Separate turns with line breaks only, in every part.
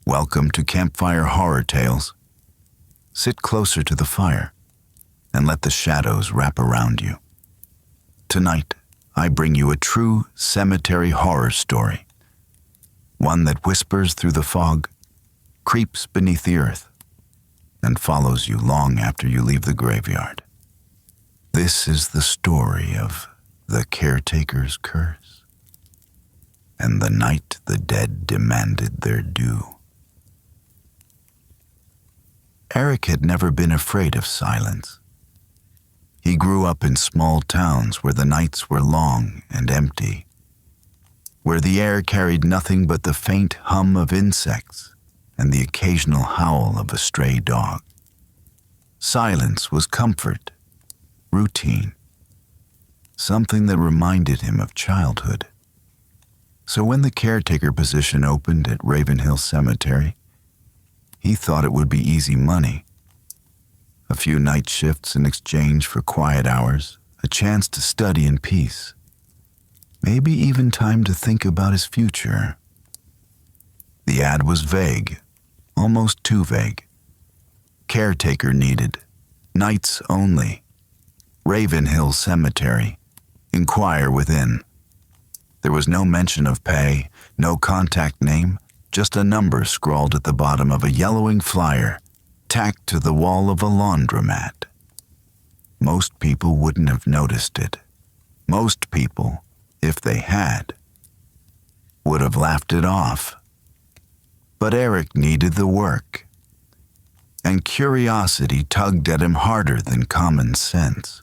Welcome to Campfire Horror Tales. Sit closer to the fire and let the shadows wrap around you. Tonight, I bring you a true cemetery horror story. One that whispers through the fog, creeps beneath the earth, and follows you long after you leave the graveyard. This is the story of the Caretaker's curse and the night the dead demanded their due. Eric had never been afraid of silence. He grew up in small towns where the nights were long and empty, where the air carried nothing but the faint hum of insects and the occasional howl of a stray dog. Silence was comfort, routine, something that reminded him of childhood. So when the caretaker position opened at Ravenhill Cemetery, he thought it would be easy money. A few night shifts in exchange for quiet hours, a chance to study in peace, maybe even time to think about his future. The ad was vague, almost too vague. Caretaker needed, nights only. Ravenhill Cemetery, inquire within. There was no mention of pay, no contact name, just a number scrawled at the bottom of a yellowing flyer tacked to the wall of a laundromat. Most people wouldn't have noticed it. Most people, if they had, would have laughed it off. But Eric needed the work, and curiosity tugged at him harder than common sense.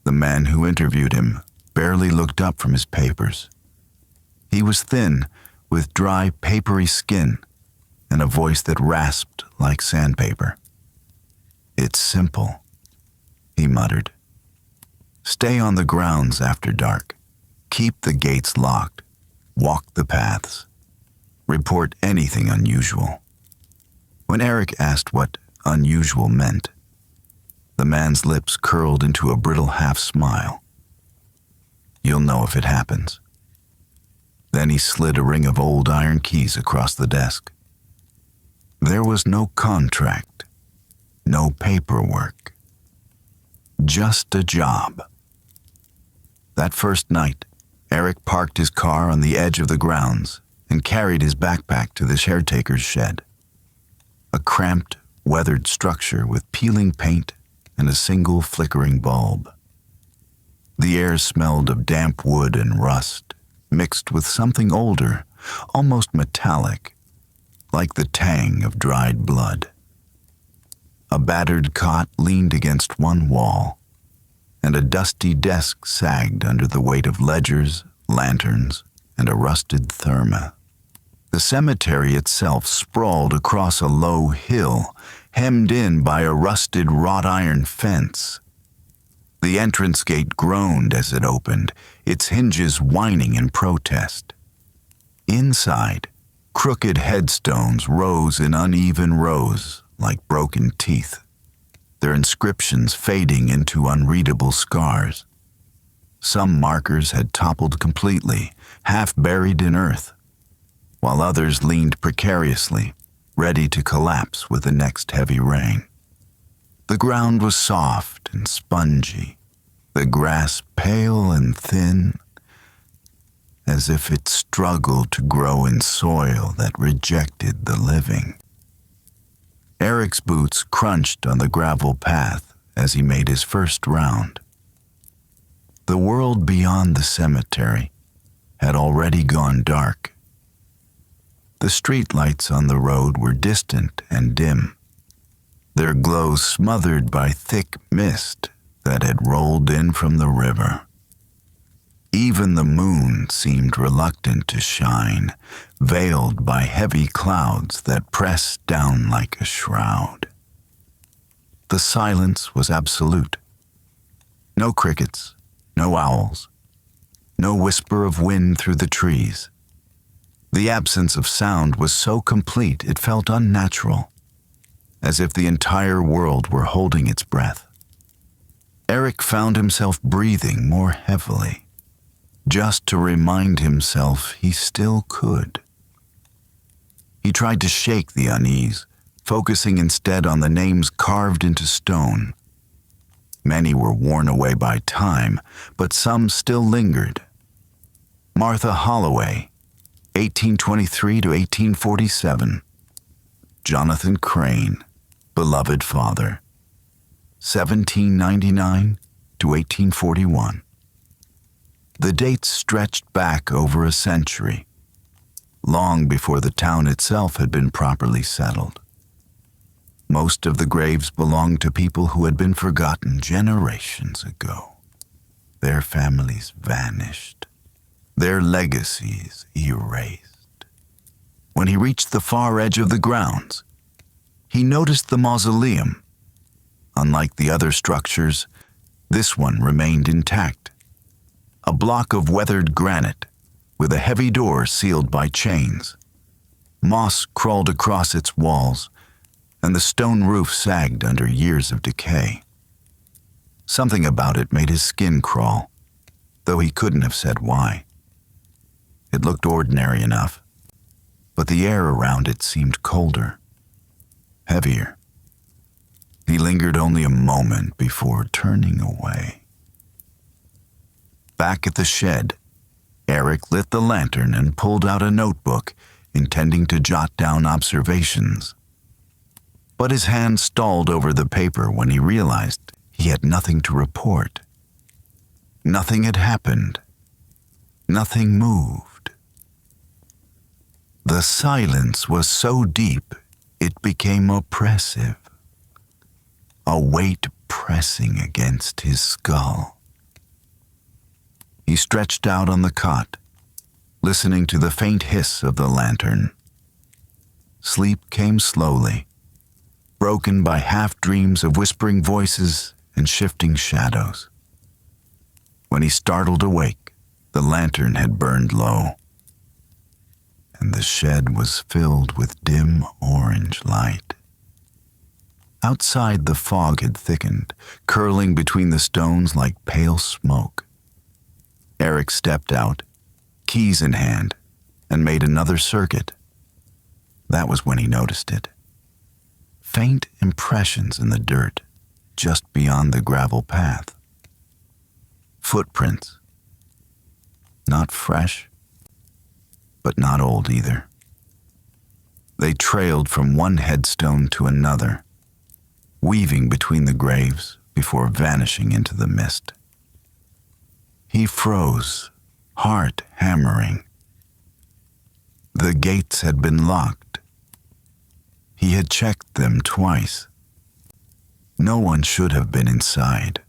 The man who interviewed him barely looked up from his papers. He was thin, with dry, papery skin and a voice that rasped like sandpaper. "It's simple," he muttered. "Stay on the grounds after dark. Keep the gates locked. Walk the paths. Report anything unusual." When Eric asked what unusual meant, the man's lips curled into a brittle half-smile. "You'll know if it happens." Then he slid a ring of old iron keys across the desk. There was no contract, no paperwork, just a job. That first night, Eric parked his car on the edge of the grounds and carried his backpack to the caretaker's shed. A cramped, weathered structure with peeling paint and a single flickering bulb. The air smelled of damp wood and rust, mixed with something older, almost metallic, like the tang of dried blood. A battered cot leaned against one wall, and a dusty desk sagged under the weight of ledgers, lanterns, and a rusted therma. The cemetery itself sprawled across a low hill, hemmed in by a rusted wrought iron fence. The entrance gate groaned as it opened, its hinges whining in protest. Inside, crooked headstones rose in uneven rows like broken teeth, their inscriptions fading into unreadable scars. Some markers had toppled completely, half buried in earth, while others leaned precariously, ready to collapse with the next heavy rain. The ground was soft and spongy, the grass pale and thin, as if it struggled to grow in soil that rejected the living. Eric's boots crunched on the gravel path as he made his first round. The world beyond the cemetery had already gone dark. The streetlights on the road were distant and dim, their glow smothered by thick mist that had rolled in from the river. Even the moon seemed reluctant to shine, veiled by heavy clouds that pressed down like a shroud. The silence was absolute. No crickets, no owls, no whisper of wind through the trees. The absence of sound was so complete it felt unnatural, as if the entire world were holding its breath. Eric found himself breathing more heavily, just to remind himself he still could. He tried to shake the unease, focusing instead on the names carved into stone. Many were worn away by time, but some still lingered. Martha Holloway, 1823 to 1847. Jonathan Crane, beloved father, 1799 to 1841. The dates stretched back over a century, long before the town itself had been properly settled. Most of the graves belonged to people who had been forgotten generations ago. Their families vanished, their legacies erased. When he reached the far edge of the grounds, he noticed the mausoleum. Unlike the other structures, this one remained intact. A block of weathered granite with a heavy door sealed by chains. Moss crawled across its walls, and the stone roof sagged under years of decay. Something about it made his skin crawl, though he couldn't have said why. It looked ordinary enough, but the air around it seemed colder, heavier. He lingered only a moment before turning away. Back at the shed, Eric lit the lantern and pulled out a notebook, intending to jot down observations. But his hand stalled over the paper when he realized he had nothing to report. Nothing had happened. Nothing moved. The silence was so deep it became oppressive, a weight pressing against his skull. He stretched out on the cot, listening to the faint hiss of the lantern. Sleep came slowly, broken by half-dreams of whispering voices and shifting shadows. When he startled awake, the lantern had burned low, and the shed was filled with dim orange light. Outside, the fog had thickened, curling between the stones like pale smoke. Eric stepped out, keys in hand, and made another circuit. That was when he noticed it. Faint impressions in the dirt, just beyond the gravel path. Footprints. Not fresh, but not old either. They trailed from one headstone to another, weaving between the graves before vanishing into the mist. He froze, heart hammering. The gates had been locked. He had checked them twice. No one should have been inside.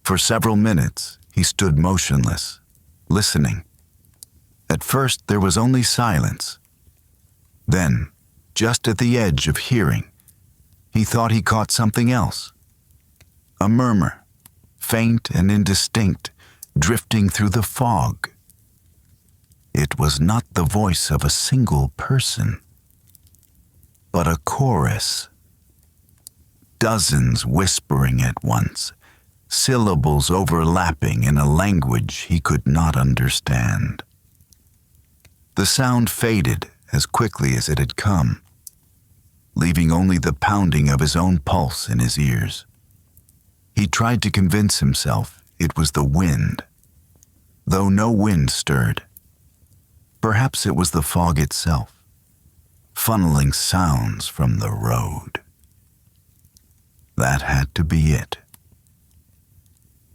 For several minutes, he stood motionless, listening. At first, there was only silence. Then, just at the edge of hearing, he thought he caught something else. A murmur, faint and indistinct, drifting through the fog. It was not the voice of a single person, but a chorus. Dozens whispering at once, syllables overlapping in a language he could not understand. The sound faded as quickly as it had come, leaving only the pounding of his own pulse in his ears. He tried to convince himself it was the wind, though no wind stirred. Perhaps it was the fog itself, funneling sounds from the road. That had to be it.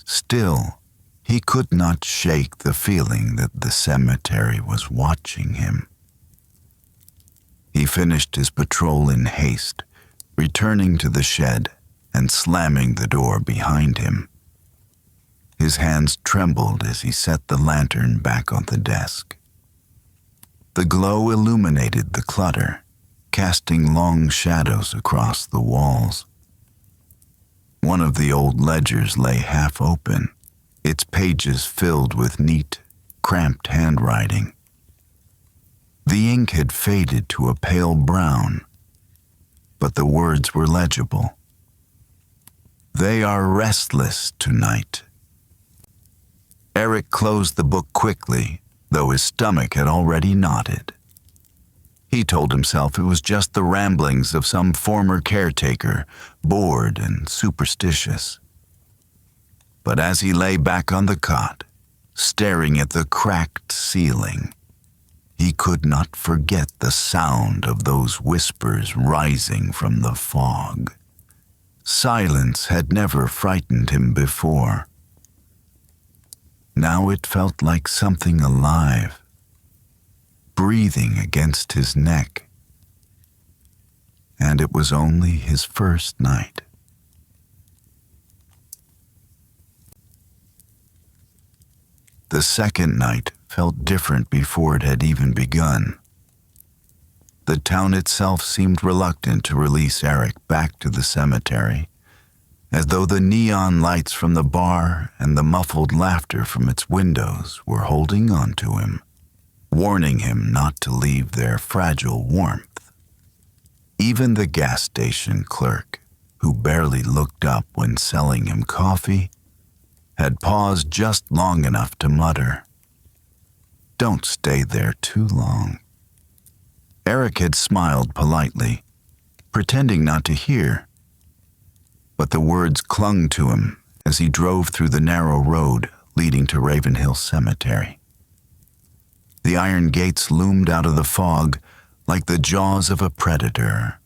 Still, he could not shake the feeling that the cemetery was watching him. He finished his patrol in haste, returning to the shed and slamming the door behind him. His hands trembled as he set the lantern back on the desk. The glow illuminated the clutter, casting long shadows across the walls. One of the old ledgers lay half open, its pages filled with neat, cramped handwriting. The ink had faded to a pale brown, but the words were legible. "They are restless tonight." Eric closed the book quickly, though his stomach had already knotted. He told himself it was just the ramblings of some former caretaker, bored and superstitious. But as he lay back on the cot, staring at the cracked ceiling, he could not forget the sound of those whispers rising from the fog. Silence had never frightened him before. Now it felt like something alive, breathing against his neck. And it was only his first night. The second night felt different before it had even begun. The town itself seemed reluctant to release Eric back to the cemetery, as though the neon lights from the bar and the muffled laughter from its windows were holding on to him, warning him not to leave their fragile warmth. Even the gas station clerk, who barely looked up when selling him coffee, had paused just long enough to mutter, "Don't stay there too long." Eric had smiled politely, pretending not to hear, but the words clung to him as he drove through the narrow road leading to Ravenhill Cemetery. The iron gates loomed out of the fog like the jaws of a predator.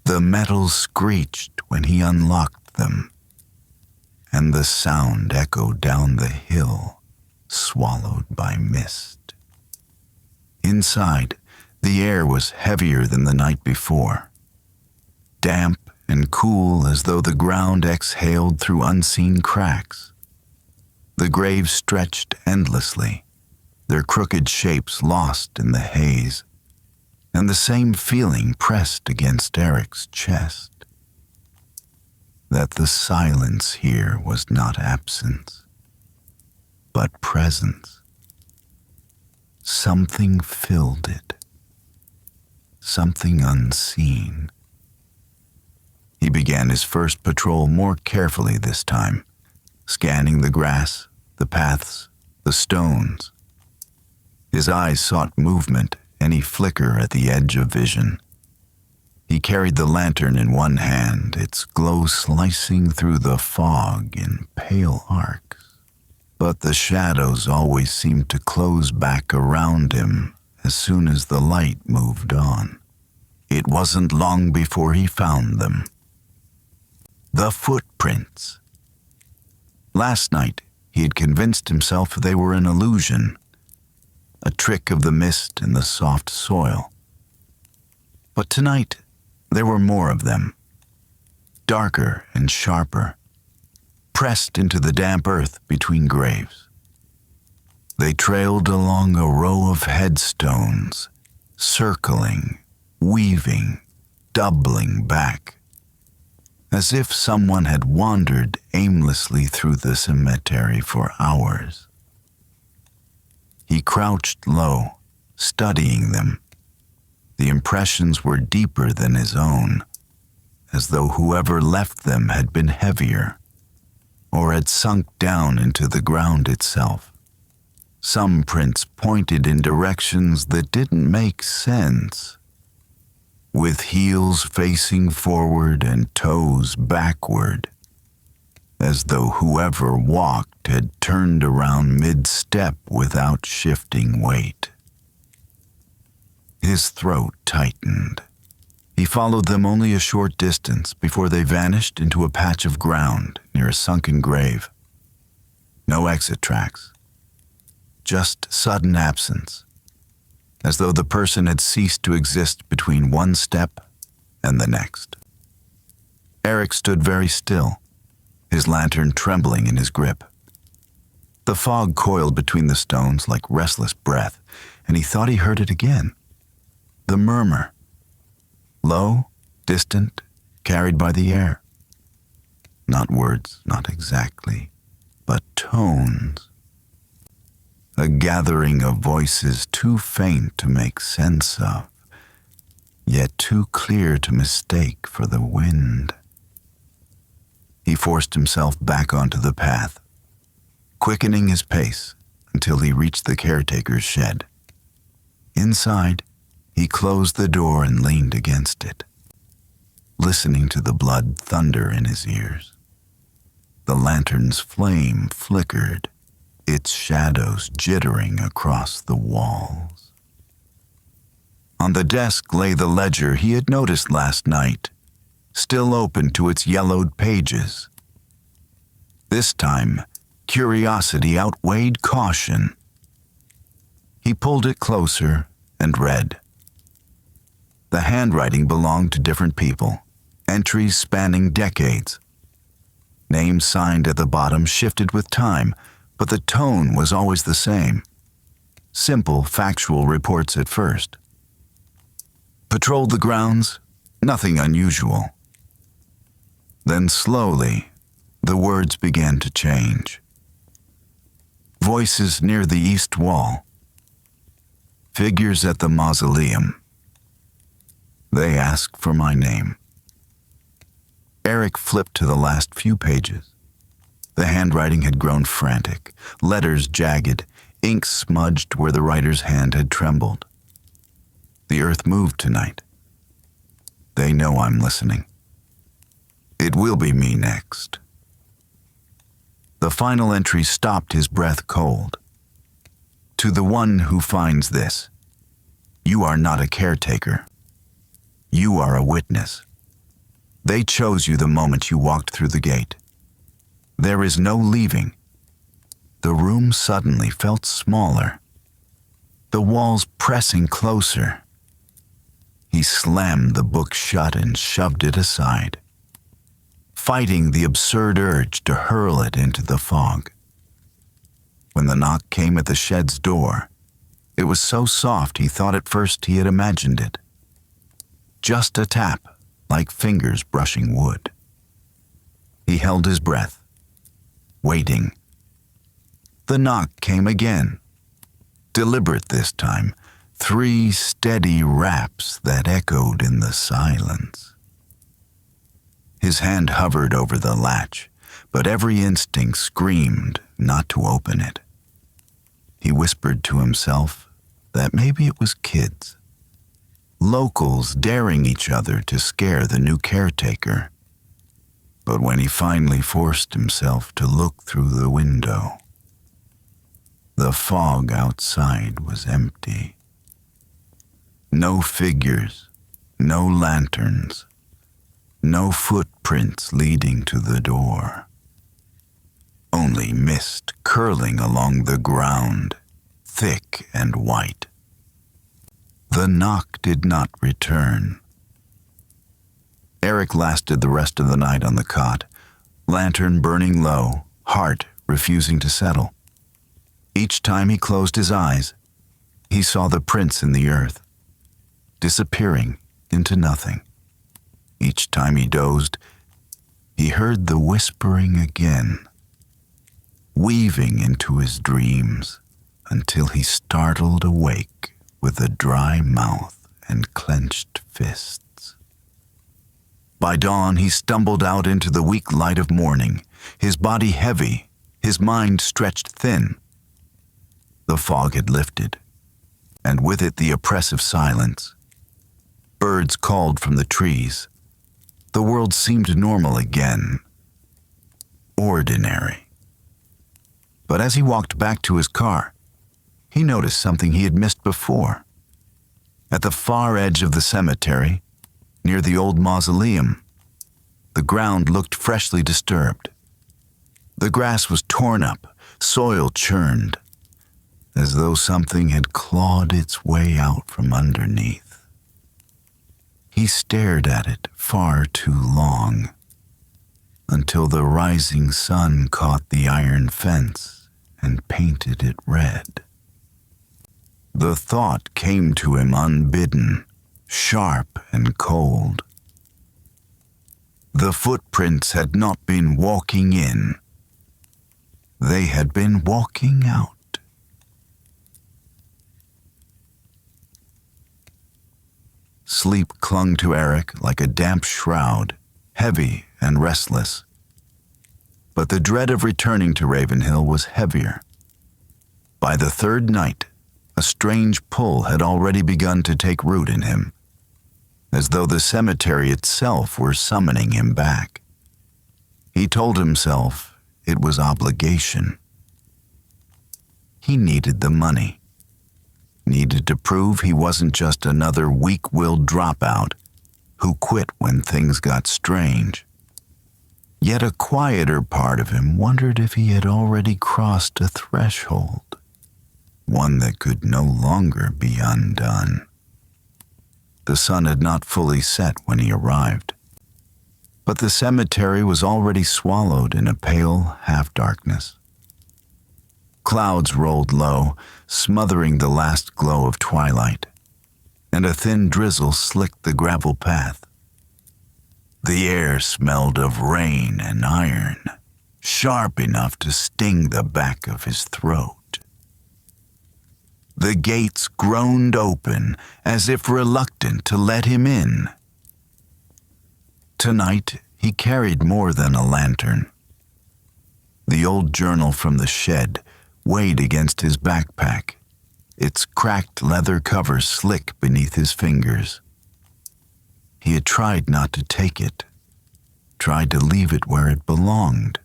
The metal screeched when he unlocked them, and the sound echoed down the hill, swallowed by mist. Inside, the air was heavier than the night before, damp and cool as though the ground exhaled through unseen cracks. The graves stretched endlessly, their crooked shapes lost in the haze, and the same feeling pressed against Eric's chest, that the silence here was not absence, but presence. Something filled it, something unseen. He began his first patrol more carefully this time, scanning the grass, the paths, the stones. His eyes sought movement, any flicker at the edge of vision. He carried the lantern in one hand, its glow slicing through the fog in pale arcs. But the shadows always seemed to close back around him as soon as the light moved on. It wasn't long before he found them. The footprints. Last night, he had convinced himself they were an illusion, a trick of the mist and the soft soil. But tonight, there were more of them, darker and sharper, pressed into the damp earth between graves. They trailed along a row of headstones, circling, weaving, doubling back, as if someone had wandered aimlessly through the cemetery for hours. He crouched low, studying them. The impressions were deeper than his own, as though whoever left them had been heavier, or had sunk down into the ground itself. Some prints pointed in directions that didn't make sense, with heels facing forward and toes backward, as though whoever walked had turned around mid-step without shifting weight. His throat tightened. He followed them only a short distance before they vanished into a patch of ground near a sunken grave. No exit tracks, just sudden absence, as though the person had ceased to exist between one step and the next. Eric stood very still, his lantern trembling in his grip. The fog coiled between the stones like restless breath, and he thought he heard it again. The murmur, low, distant, carried by the air. Not words, not exactly, but tones. A gathering of voices too faint to make sense of, yet too clear to mistake for the wind. He forced himself back onto the path, quickening his pace until he reached the caretaker's shed. Inside, He closed the door and leaned against it, listening to the blood thunder in his ears. The lantern's flame flickered, its shadows jittering across the walls. On the desk lay the ledger he had noticed last night, still open to its yellowed pages. This time, curiosity outweighed caution. He pulled it closer and read. The handwriting belonged to different people, entries spanning decades. Names signed at the bottom shifted with time, but the tone was always the same. Simple, factual reports at first. Patrolled the grounds, nothing unusual. Then slowly, the words began to change. Voices near the east wall. Figures at the Mausoleum. They asked for my name. Eric flipped to the last few pages. The handwriting had grown frantic, letters jagged, ink smudged where the writer's hand had trembled. The earth moved tonight. They know I'm listening. It will be me next. The final entry stopped his breath cold. To the one who finds this, you are not a caretaker. You are a witness. They chose you the moment you walked through the gate. There is no leaving. The room suddenly felt smaller, the walls pressing closer. He slammed the book shut and shoved it aside, fighting the absurd urge to hurl it into the fog. When the knock came at the shed's door, it was so soft he thought at first he had imagined it. Just a tap, like fingers brushing wood. He held his breath, waiting. The knock came again, deliberate this time, 3 steady raps that echoed in the silence. His hand hovered over the latch, but every instinct screamed not to open it. He whispered to himself that maybe it was kids, locals daring each other to scare the new caretaker. But when he finally forced himself to look through the window, the fog outside was empty. No figures, no lanterns, no footprints leading to the door. Only mist curling along the ground, thick and white. The knock did not return. Eric lasted the rest of the night on the cot, lantern burning low, heart refusing to settle. Each time he closed his eyes, he saw the prints in the earth, disappearing into nothing. Each time he dozed, he heard the whispering again, weaving into his dreams until he startled awake with a dry mouth and clenched fists. By dawn, he stumbled out into the weak light of morning, his body heavy, his mind stretched thin. The fog had lifted, and with it the oppressive silence. Birds called from the trees. The world seemed normal again, ordinary. But as he walked back to his car, he noticed something he had missed before. At the far edge of the cemetery, near the old mausoleum, the ground looked freshly disturbed. The grass was torn up, soil churned, as though something had clawed its way out from underneath. He stared at it far too long, until the rising sun caught the iron fence and painted it red. The thought came to him unbidden, sharp and cold. The footprints had not been walking in. They had been walking out. Sleep clung to Eric like a damp shroud, heavy and restless. But the dread of returning to Ravenhill was heavier. By the third night, A strange pull had already begun to take root in him, as though the cemetery itself were summoning him back. He told himself it was obligation. He needed the money, needed to prove he wasn't just another weak-willed dropout who quit when things got strange. Yet a quieter part of him wondered if he had already crossed a threshold, one that could no longer be undone. The sun had not fully set when he arrived, but the cemetery was already swallowed in a pale half-darkness. Clouds rolled low, smothering the last glow of twilight, and a thin drizzle slicked the gravel path. The air smelled of rain and iron, sharp enough to sting the back of his throat. The gates groaned open as if reluctant to let him in. Tonight, he carried more than a lantern. The old journal from the shed weighed against his backpack, its cracked leather cover slick beneath his fingers. He had tried not to take it, tried to leave it where it belonged,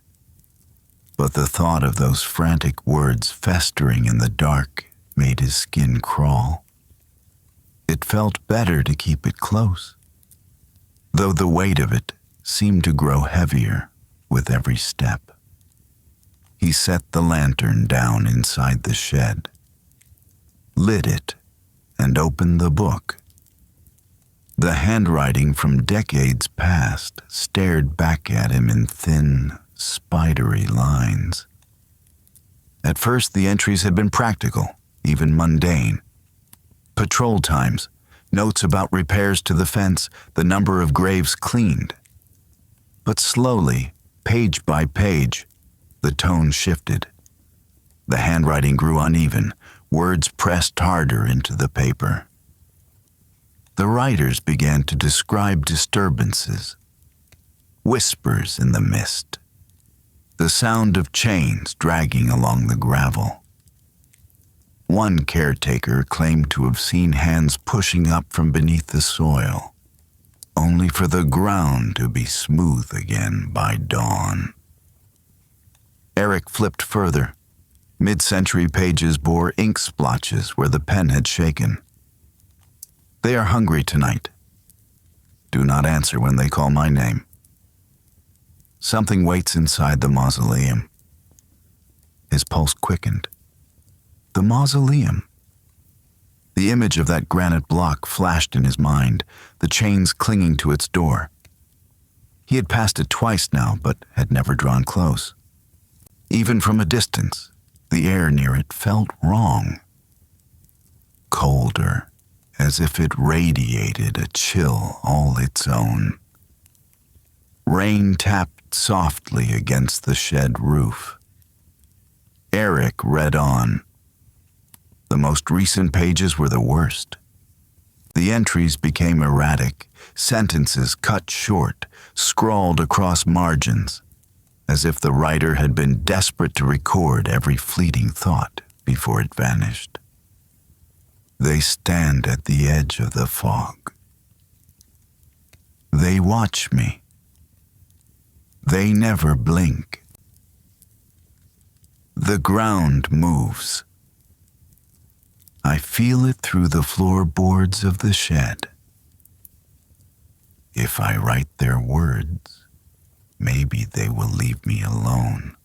but the thought of those frantic words festering in the dark made his skin crawl. It felt better to keep it close, though the weight of it seemed to grow heavier with every step. He set the lantern down inside the shed, lit it, and opened the book. The handwriting from decades past stared back at him in thin, spidery lines. At first, the entries had been practical, even mundane. Patrol times, notes about repairs to the fence, the number of graves cleaned. But slowly, page by page, the tone shifted. The handwriting grew uneven, words pressed harder into the paper. The writers began to describe disturbances, whispers in the mist, the sound of chains dragging along the gravel. One caretaker claimed to have seen hands pushing up from beneath the soil, only for the ground to be smooth again by dawn. Eric flipped further. Mid-century pages bore ink splotches where the pen had shaken. They are hungry tonight. Do not answer when they call my name. Something waits inside the mausoleum. His pulse quickened. The mausoleum. The image of that granite block flashed in his mind, the chains clinging to its door. He had passed it twice now, but had never drawn close. Even from a distance, the air near it felt wrong. Colder, as if it radiated a chill all its own. Rain tapped softly against the shed roof. Eric read on. The most recent pages were the worst. The entries became erratic, sentences cut short, scrawled across margins, as if the writer had been desperate to record every fleeting thought before it vanished. They stand at the edge of the fog. They watch me. They never blink. The ground moves. I feel it through the floorboards of the shed. If I write their words, maybe they will leave me alone.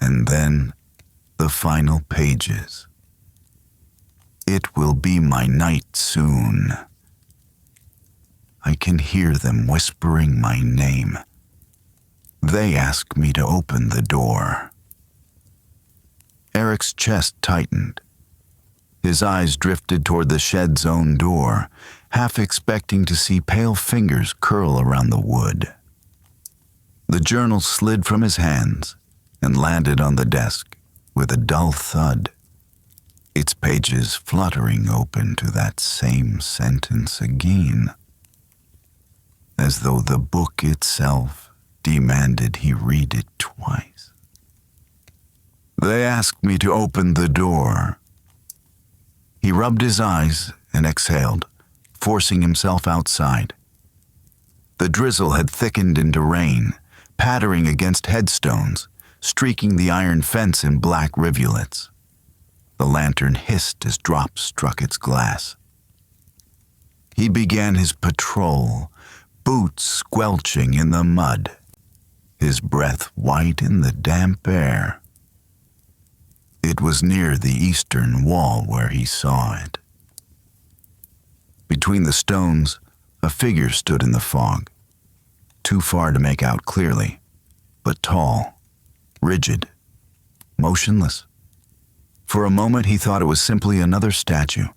And then the final pages. It will be my night soon. I can hear them whispering my name. They ask me to open the door. Eric's chest tightened. His eyes drifted toward the shed's own door, half expecting to see pale fingers curl around the wood. The journal slid from his hands and landed on the desk with a dull thud, its pages fluttering open to that same sentence again, as though the book itself demanded he read it twice. They asked me to open the door. He rubbed his eyes and exhaled, forcing himself outside. The drizzle had thickened into rain, pattering against headstones, streaking the iron fence in black rivulets. The lantern hissed as drops struck its glass. He began his patrol, boots squelching in the mud, his breath white in the damp air. It was near the eastern wall where he saw it. Between the stones, a figure stood in the fog, too far to make out clearly, but tall, rigid, motionless. For a moment he thought it was simply another statue,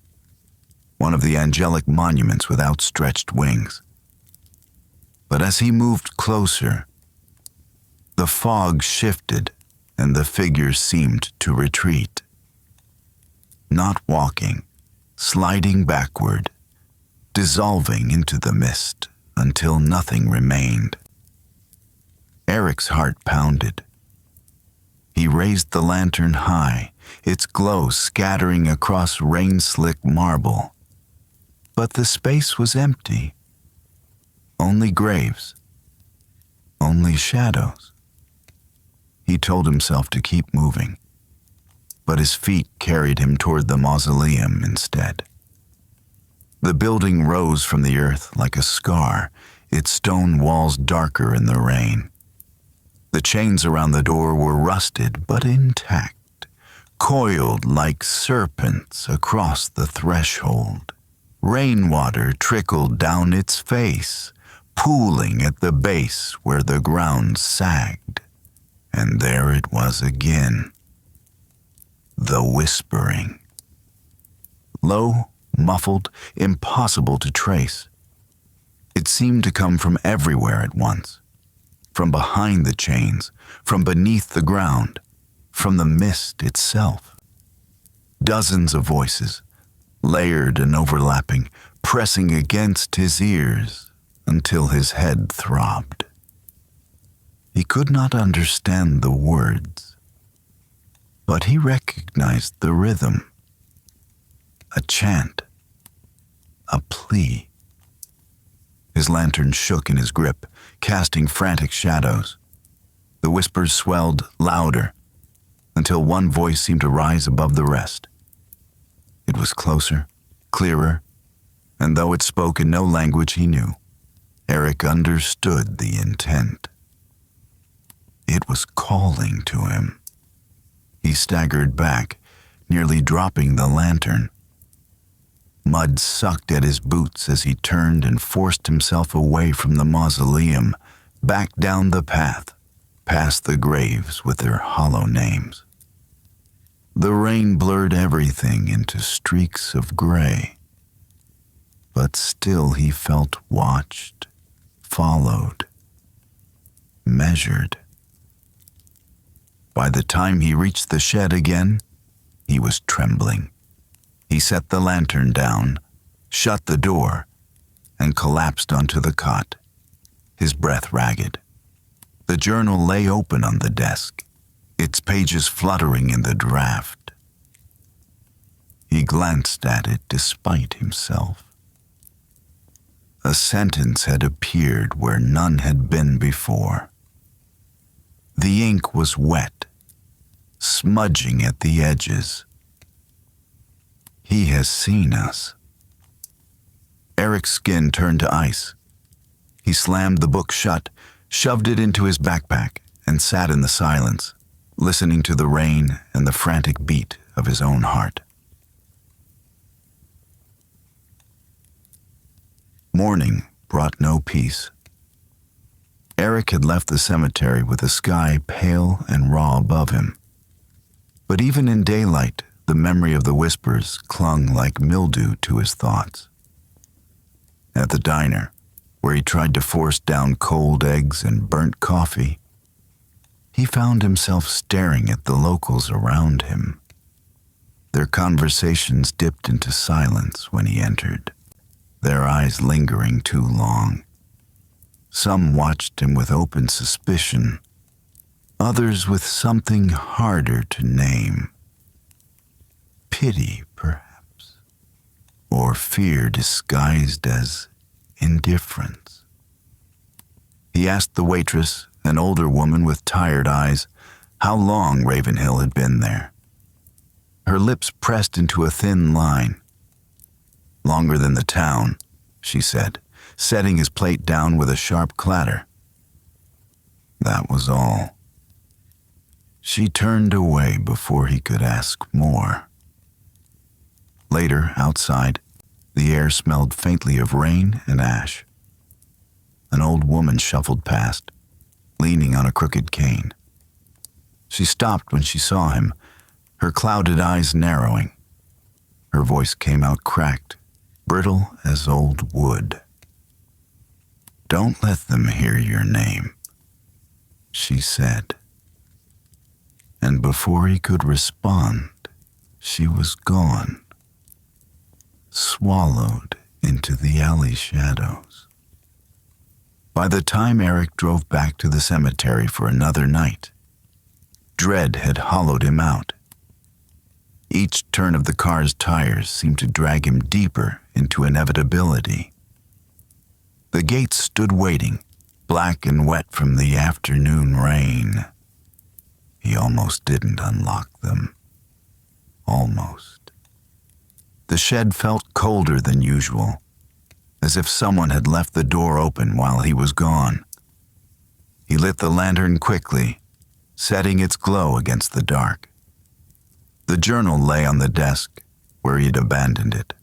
one of the angelic monuments with outstretched wings. But as he moved closer, the fog shifted and the figure seemed to retreat. Not walking, sliding backward, dissolving into the mist until nothing remained. Eric's heart pounded. He raised the lantern high, its glow scattering across rain-slick marble. But the space was empty. Only graves. Only shadows. He told himself to keep moving, but his feet carried him toward the mausoleum instead. The building rose from the earth like a scar, its stone walls darker in the rain. The chains around the door were rusted but intact, coiled like serpents across the threshold. Rainwater trickled down its face, pooling at the base where the ground sagged. And there it was again. The whispering. Low, muffled, impossible to trace. It seemed to come from everywhere at once. From behind the chains, from beneath the ground, from the mist itself. Dozens of voices, layered and overlapping, pressing against his ears until his head throbbed. He could not understand the words, but he recognized the rhythm. A chant, a plea. His lantern shook in his grip, casting frantic shadows. The whispers swelled louder, until one voice seemed to rise above the rest. It was closer, clearer, and though it spoke in no language he knew, Eric understood the intent. It was calling to him. He staggered back, nearly dropping the lantern. Mud sucked at his boots as he turned and forced himself away from the mausoleum, back down the path, past the graves with their hollow names. The rain blurred everything into streaks of gray, but still he felt watched, followed, measured. By the time he reached the shed again, he was trembling. He set the lantern down, shut the door, and collapsed onto the cot, his breath ragged. The journal lay open on the desk, its pages fluttering in the draft. He glanced at it despite himself. A sentence had appeared where none had been before. The ink was wet, smudging at the edges. He has seen us. Eric's skin turned to ice. He slammed the book shut, shoved it into his backpack, and sat in the silence, listening to the rain and the frantic beat of his own heart. Morning brought no peace. Eric had left the cemetery with the sky pale and raw above him. But even in daylight, the memory of the whispers clung like mildew to his thoughts. At the diner, where he tried to force down cold eggs and burnt coffee, he found himself staring at the locals around him. Their conversations dipped into silence when he entered, their eyes lingering too long. Some watched him with open suspicion, others with something harder to name. Pity, perhaps. or fear disguised as indifference. He asked the waitress, an older woman with tired eyes, how long Ravenhill had been there. Her lips pressed into a thin line. "Longer than the town," she said, setting his plate down with a sharp clatter. That was all. She turned away before he could ask more. Later, outside, the air smelled faintly of rain and ash. An old woman shuffled past, leaning on a crooked cane. She stopped when she saw him, her clouded eyes narrowing. Her voice came out cracked, brittle as old wood. "Don't let them hear your name," she said. And before he could respond, she was gone, swallowed into the alley shadows. By the time Eric drove back to the cemetery for another night, dread had hollowed him out. Each turn of the car's tires seemed to drag him deeper into inevitability. The gates stood waiting, black and wet from the afternoon rain. He almost didn't unlock them. Almost. The shed felt colder than usual, as if someone had left the door open while he was gone. He lit the lantern quickly, setting its glow against the dark. The journal lay on the desk where he had abandoned it,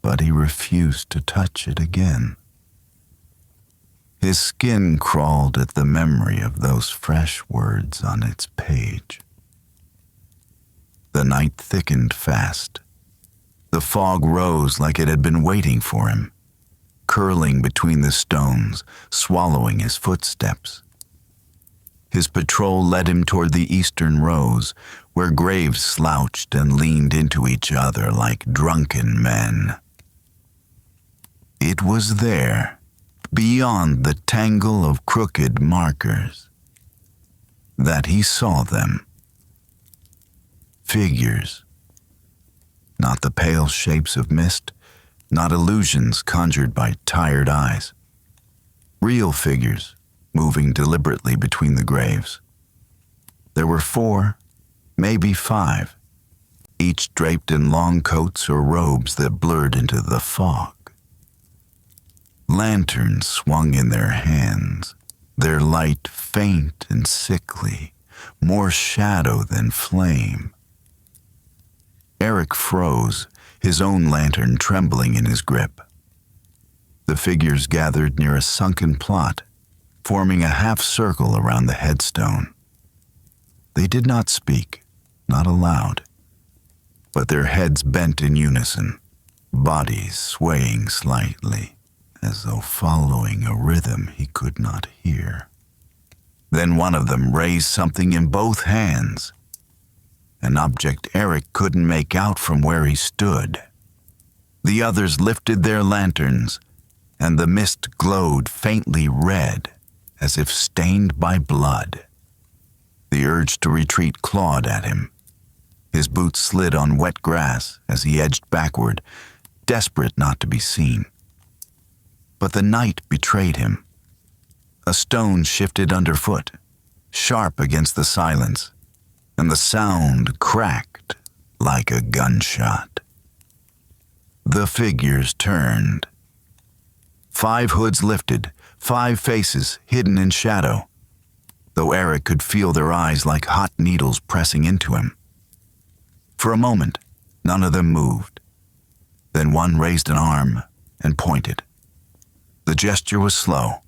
but he refused to touch it again. His skin crawled at the memory of those fresh words on its page. The night thickened fast. The fog rose like it had been waiting for him, curling between the stones, swallowing his footsteps. His patrol led him toward the eastern rows, where graves slouched and leaned into each other like drunken men. It was there, beyond the tangle of crooked markers, that he saw them. Figures. Not the pale shapes of mist, not illusions conjured by tired eyes. Real figures, moving deliberately between the graves. There were 4, maybe 5, each draped in long coats or robes that blurred into the fog. Lanterns swung in their hands, their light faint and sickly, more shadow than flame. Eric froze, his own lantern trembling in his grip. The figures gathered near a sunken plot, forming a half circle around the headstone. They did not speak, not aloud, but their heads bent in unison, bodies swaying slightly, as though following a rhythm he could not hear. Then one of them raised something in both hands, an object Eric couldn't make out from where he stood. The others lifted their lanterns, and the mist glowed faintly red, as if stained by blood. The urge to retreat clawed at him. His boots slid on wet grass as he edged backward, desperate not to be seen. But the night betrayed him. A stone shifted underfoot, sharp against the silence, and the sound cracked like a gunshot. The figures turned. 5 hoods lifted, 5 faces hidden in shadow, though Eric could feel their eyes like hot needles pressing into him. For a moment, none of them moved. Then one raised an arm and pointed. The gesture was slow,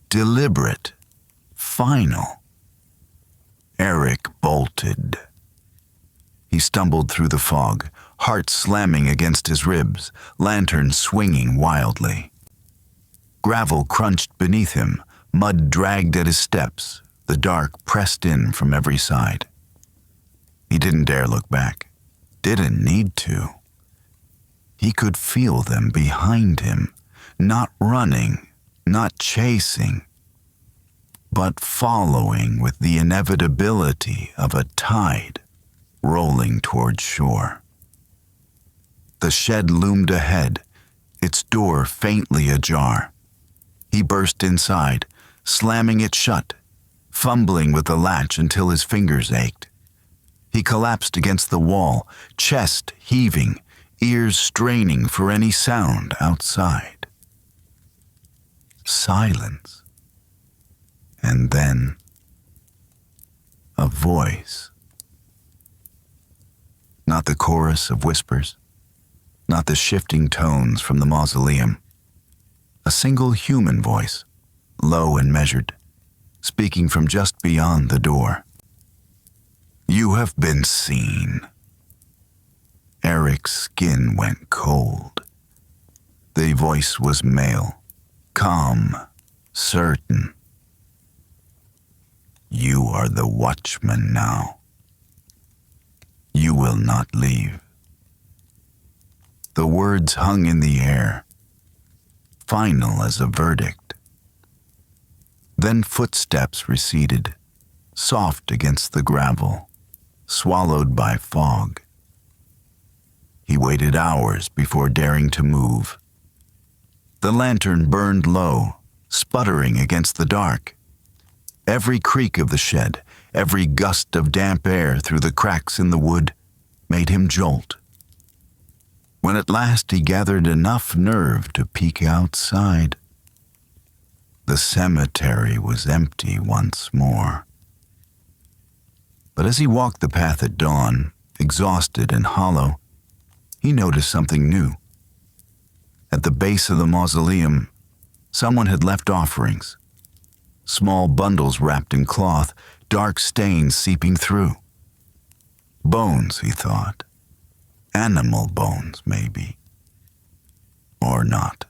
deliberate, final. Eric bolted. He stumbled through the fog, heart slamming against his ribs, lantern swinging wildly. Gravel crunched beneath him, mud dragged at his steps, the dark pressed in from every side. He didn't dare look back, didn't need to. He could feel them behind him, not running, not chasing, but following with the inevitability of a tide rolling toward shore. The shed loomed ahead, its door faintly ajar. He burst inside, slamming it shut, fumbling with the latch until his fingers ached. He collapsed against the wall, chest heaving, ears straining for any sound outside. Silence. And then a voice. Not the chorus of whispers, not the shifting tones from the mausoleum. A single human voice, low and measured, speaking from just beyond the door. "You have been seen." Eric's skin went cold. The voice was male, calm, certain. "You are the watchman now. You will not leave." The words hung in the air, final as a verdict. Then footsteps receded, soft against the gravel, swallowed by fog. He waited hours before daring to move. The lantern burned low, sputtering against the dark. Every creak of the shed, every gust of damp air through the cracks in the wood, made him jolt. When at last he gathered enough nerve to peek outside, the cemetery was empty once more. But as he walked the path at dawn, exhausted and hollow, he noticed something new. At the base of the mausoleum, someone had left offerings. Small bundles wrapped in cloth, dark stains seeping through. Bones, he thought. Animal bones, maybe. Or not.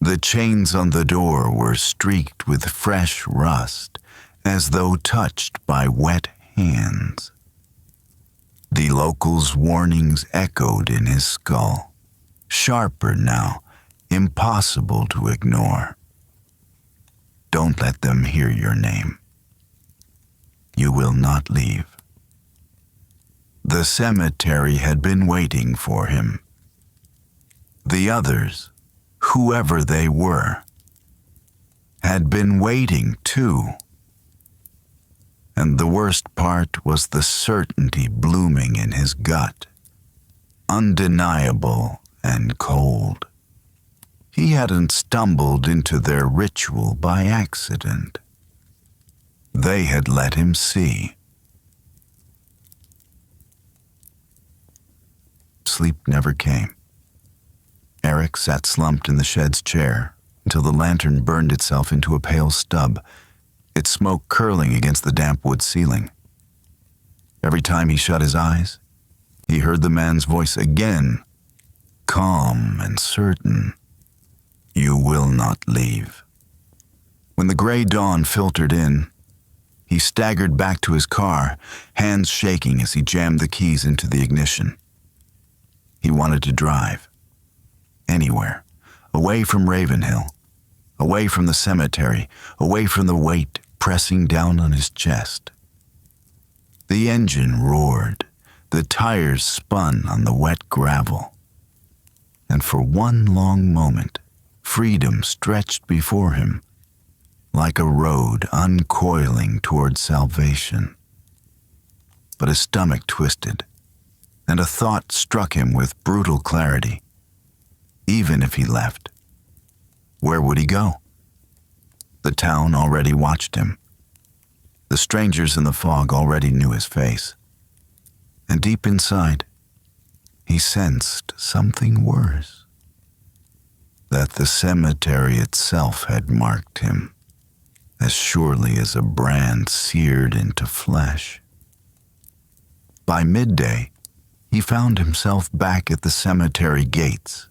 The chains on the door were streaked with fresh rust, as though touched by wet hands. The locals' warnings echoed in his skull, sharper now, impossible to ignore. Don't let them hear your name. You will not leave. The cemetery had been waiting for him. The others, whoever they were, had been waiting too. And the worst part was the certainty blooming in his gut, undeniable and cold. He hadn't stumbled into their ritual by accident. They had let him see. Sleep never came. Eric sat slumped in the shed's chair until the lantern burned itself into a pale stub, its smoke curling against the damp wood ceiling. Every time he shut his eyes, he heard the man's voice again, calm and certain. You will not leave. When the gray dawn filtered in, he staggered back to his car, hands shaking as he jammed the keys into the ignition. He wanted to drive. Anywhere. Away from Ravenhill. Away from the cemetery. Away from the weight pressing down on his chest. The engine roared. The tires spun on the wet gravel. And for one long moment, freedom stretched before him, like a road uncoiling toward salvation. But his stomach twisted, and a thought struck him with brutal clarity. Even if he left, where would he go? The town already watched him. The strangers in the fog already knew his face. And deep inside, he sensed something worse. That the cemetery itself had marked him, as surely as a brand seared into flesh. By midday, he found himself back at the cemetery gates,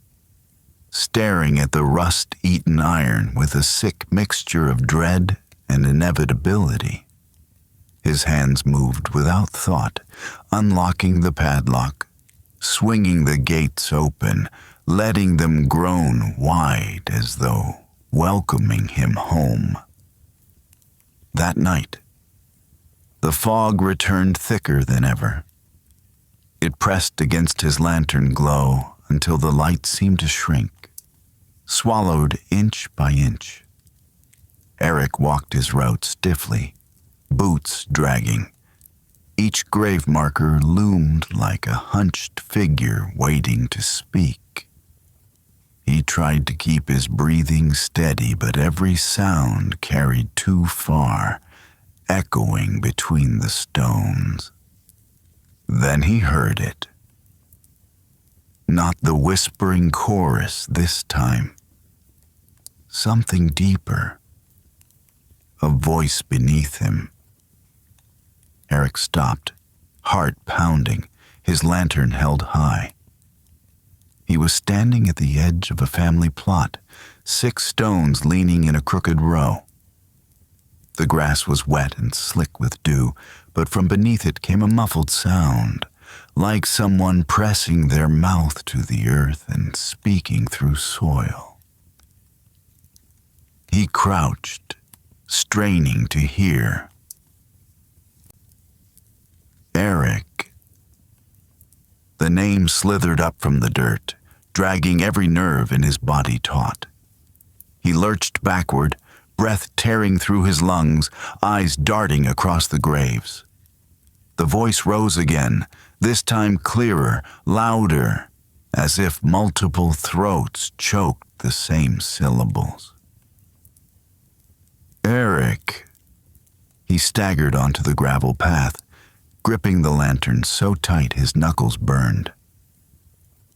staring at the rust-eaten iron with a sick mixture of dread and inevitability. His hands moved without thought, unlocking the padlock, swinging the gates open, letting them groan wide as though welcoming him home. That night, the fog returned thicker than ever. It pressed against his lantern glow until the light seemed to shrink, swallowed inch by inch. Eric walked his route stiffly, boots dragging. Each grave marker loomed like a hunched figure waiting to speak. He tried to keep his breathing steady, but every sound carried too far, echoing between the stones. Then he heard it. Not the whispering chorus this time. Something deeper. A voice beneath him. Eric stopped, heart pounding, his lantern held high. He was standing at the edge of a family plot, 6 stones leaning in a crooked row. The grass was wet and slick with dew, but from beneath it came a muffled sound, like someone pressing their mouth to the earth and speaking through soil. He crouched, straining to hear. Eric. The name slithered up from the dirt, dragging every nerve in his body taut. He lurched backward, breath tearing through his lungs, eyes darting across the graves. The voice rose again, this time clearer, louder, as if multiple throats choked the same syllables. Eric. He staggered onto the gravel path, gripping the lantern so tight his knuckles burned.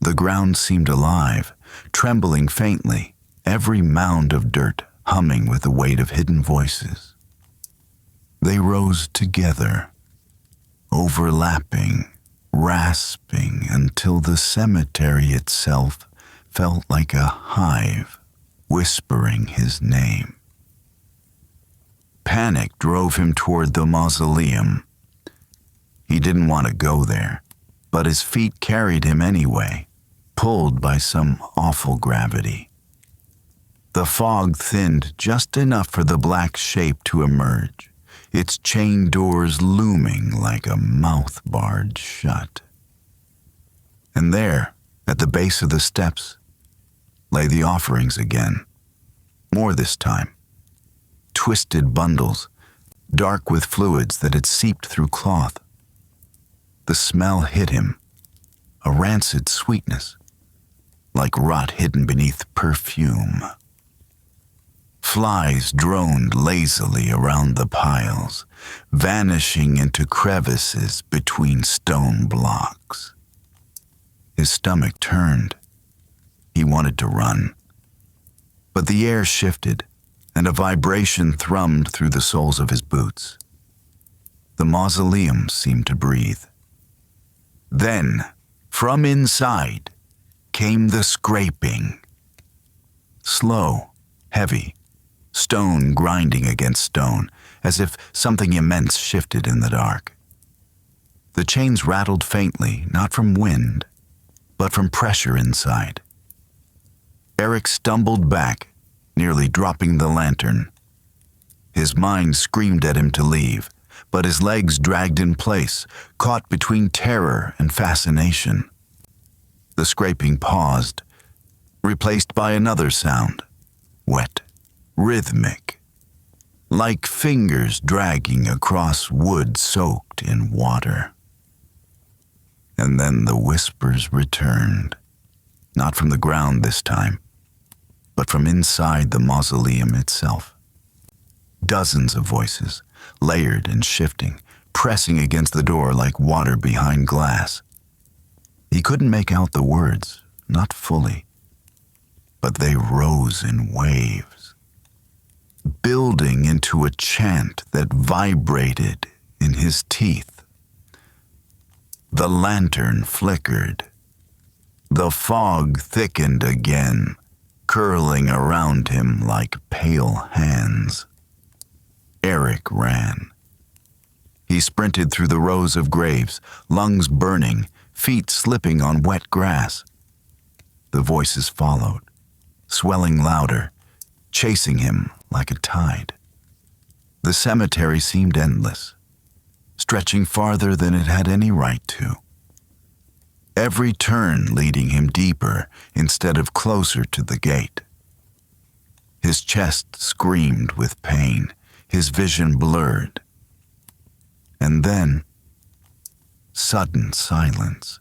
The ground seemed alive, trembling faintly, every mound of dirt humming with the weight of hidden voices. They rose together, overlapping, rasping, until the cemetery itself felt like a hive whispering his name. Panic drove him toward the mausoleum. He didn't want to go there, but his feet carried him anyway, pulled by some awful gravity. The fog thinned just enough for the black shape to emerge, its chain doors looming like a mouth barred shut. And there, at the base of the steps, lay the offerings again. More this time. Twisted bundles, dark with fluids that had seeped through cloth. The smell hit him, a rancid sweetness, like rot hidden beneath perfume. Flies droned lazily around the piles, vanishing into crevices between stone blocks. His stomach turned. He wanted to run. But the air shifted, and a vibration thrummed through the soles of his boots. The mausoleum seemed to breathe. Then, from inside, came the scraping. Slow, heavy, stone grinding against stone, as if something immense shifted in the dark. The chains rattled faintly, not from wind, but from pressure inside. Eric stumbled back, nearly dropping the lantern. His mind screamed at him to leave, but his legs dragged in place, caught between terror and fascination. The scraping paused, replaced by another sound, wet, rhythmic, like fingers dragging across wood soaked in water. And then the whispers returned, not from the ground this time, but from inside the mausoleum itself. Dozens of voices, layered and shifting, pressing against the door like water behind glass. He couldn't make out the words, not fully, but they rose in waves, building into a chant that vibrated in his teeth. The lantern flickered. The fog thickened again, curling around him like pale hands. Eric ran. He sprinted through the rows of graves, lungs burning, feet slipping on wet grass. The voices followed, swelling louder, chasing him like a tide. The cemetery seemed endless, stretching farther than it had any right to. every turn leading him deeper instead of closer to the gate. His chest screamed with pain, his vision blurred. And then, sudden silence.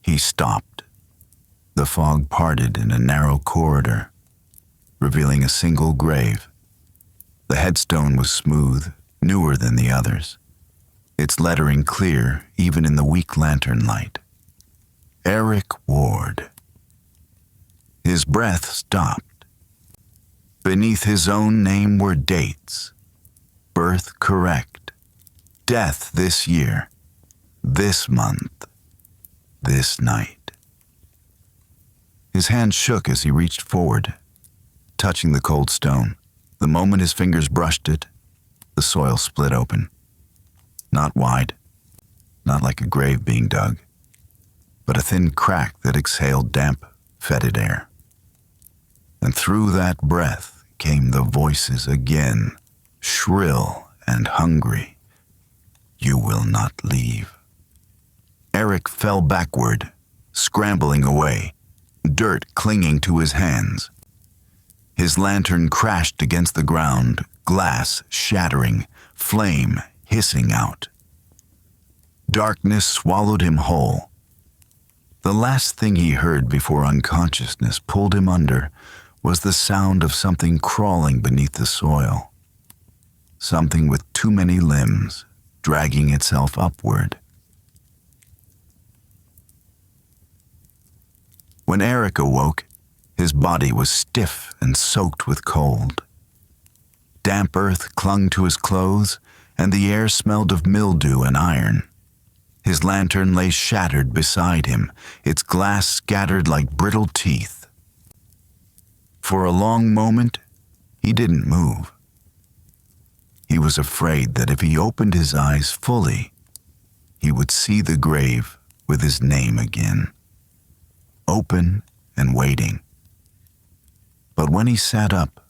He stopped. The fog parted in a narrow corridor, revealing a single grave. The headstone was smooth, newer than the others, its lettering clear even in the weak lantern light. Eric Ward. His breath stopped. Beneath his own name were dates. Birth correct. Death this year. This month. This night. His hand shook as he reached forward, touching the cold stone. The moment his fingers brushed it, the soil split open. Not wide, not like a grave being dug, but a thin crack that exhaled damp, fetid air. And through that breath came the voices again, shrill and hungry. You will not leave. Eric fell backward, scrambling away, dirt clinging to his hands. His lantern crashed against the ground, glass shattering, flame hissing out. Darkness swallowed him whole. The last thing he heard before unconsciousness pulled him under was the sound of something crawling beneath the soil. Something with too many limbs, dragging itself upward. When Eric awoke, his body was stiff and soaked with cold. Damp earth clung to his clothes, and the air smelled of mildew and iron. His lantern lay shattered beside him, its glass scattered like brittle teeth. For a long moment, he didn't move. He was afraid that if he opened his eyes fully, he would see the grave with his name again, open and waiting. But when he sat up,